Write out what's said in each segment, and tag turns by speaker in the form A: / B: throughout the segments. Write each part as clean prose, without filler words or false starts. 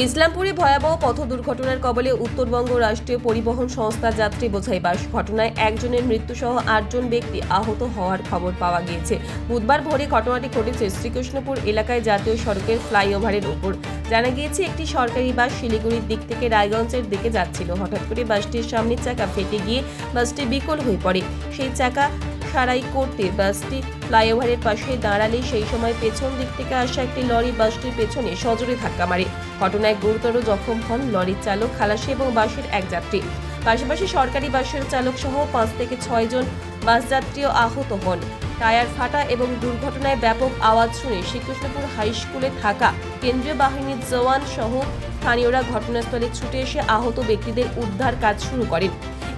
A: ইসলামপুরে ভয়াবহ পথ দুর্ঘটনার কবলে উত্তরবঙ্গ রাষ্ট্রীয় পরিবহন সংস্থা যাত্রী বোঝাই বাস। ঘটনায় একজনের মৃত্যুসহ ৮ জন ব্যক্তি আহত হওয়ার খবর পাওয়া গিয়েছে। বুধবার ভোরে ঘটনাটি ঘটেছে শ্রীকৃষ্ণপুর এলাকায় জাতীয় সড়কের ফ্লাইওভারের উপর। জানা গিয়েছে, একটি সরকারি বাস শিলিগুড়ির দিক থেকে রায়গঞ্জের দিকে যাচ্ছিল। হঠাৎ করে বাসটির সামনের চাকা ফেটে গিয়ে বাসটি বিকল হয়ে পড়ে। সেই চাকা সারাই করতে বাসটি ফ্লাইওভারের পাশে দাঁড়ালে সেই সময় পেছন দিক থেকে আসা একটি লরি বাসটির পেছনে সজোরে ধাক্কা মারে। ঘটনায় গুরুতর জখম হন লরির চালক, খালাসি এবং বাসের এক যাত্রী। পাশাপাশি সরকারি বাসের চালক সহ 5 থেকে 6 জন বাস যাত্রীও আহত হন। টায়ার ফাটা এবং দুর্ঘটনায় ব্যাপক আওয়াজ শুনে শ্রীকৃষ্ণপুর হাই স্কুলে থাকা কেন্দ্রীয় বাহিনীর জওয়ান সহ স্থানীয়রা ঘটনাস্থলে ছুটে এসে আহত ব্যক্তিদের উদ্ধার কাজ শুরু করেন।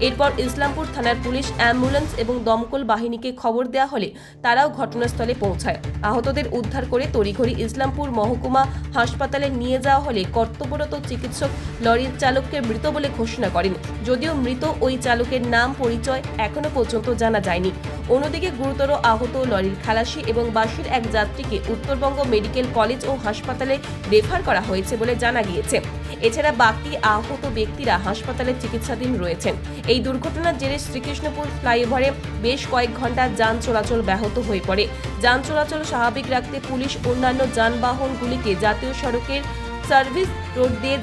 A: এরপর ইসলামপুর থানার পুলিশ, অ্যাম্বুলেন্স এবং দমকল বাহিনীকে খবর দেওয়া হলে তারাও ঘটনাস্থলে পৌঁছায়। আহতদের উদ্ধার করে তড়িঘড়ি ইসলামপুর মহকুমা হাসপাতালে নিয়ে যাওয়া হলে কর্তব্যরত চিকিৎসক লরির চালককে মৃত বলে ঘোষণা করেন। যদিও মৃত ওই চালকের নাম পরিচয় এখনো পর্যন্ত জানা যায়নি। অন্যদিকে গুরুতর আহত লরির খালাসি এবং বাসের এক যাত্রীকে উত্তরবঙ্গ মেডিকেল কলেজ ও হাসপাতালে রেফার করা হয়েছে বলে জানা গিয়েছে। এছাড়া বাকি আহত ব্যক্তিরা হাসপাতালে চিকিৎসাধীন রয়েছেন। এই দুর্ঘটনার জেরে শ্রীকৃষ্ণপুর ফ্লাইওভারে বেশ কয়েক ঘন্টা যান চলাচল ব্যাহত হয়ে পড়ে। যান চলাচল স্বাভাবিক রাখতে পুলিশ অন্যান্য যানবাহনগুলিকে জাতীয় সড়কের সার্ভিস রোড দিয়ে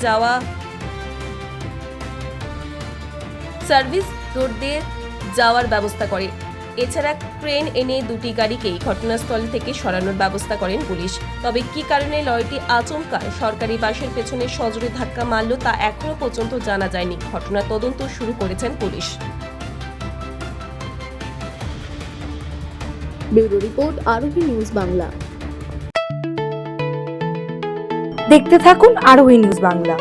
A: যাওয়ার ব্যবস্থা করে। এছাড়া ক্রেন এনে দুটি গাড়িকেই ঘটনাস্থল থেকে সরানোর ব্যবস্থা করেন পুলিশ। তবে কী কারণে লরিটি আচমকা সরকারি বাসের পেছনে সজোরে ধাক্কা মারল তা এখনো পর্যন্ত জানা যায়নি। ঘটনার তদন্ত শুরু করেছেন পুলিশ।
B: ব্যুরো রিপোর্ট, আরোহী নিউজ বাংলা।
C: দেখতে থাকুন আরোহী নিউজ বাংলা।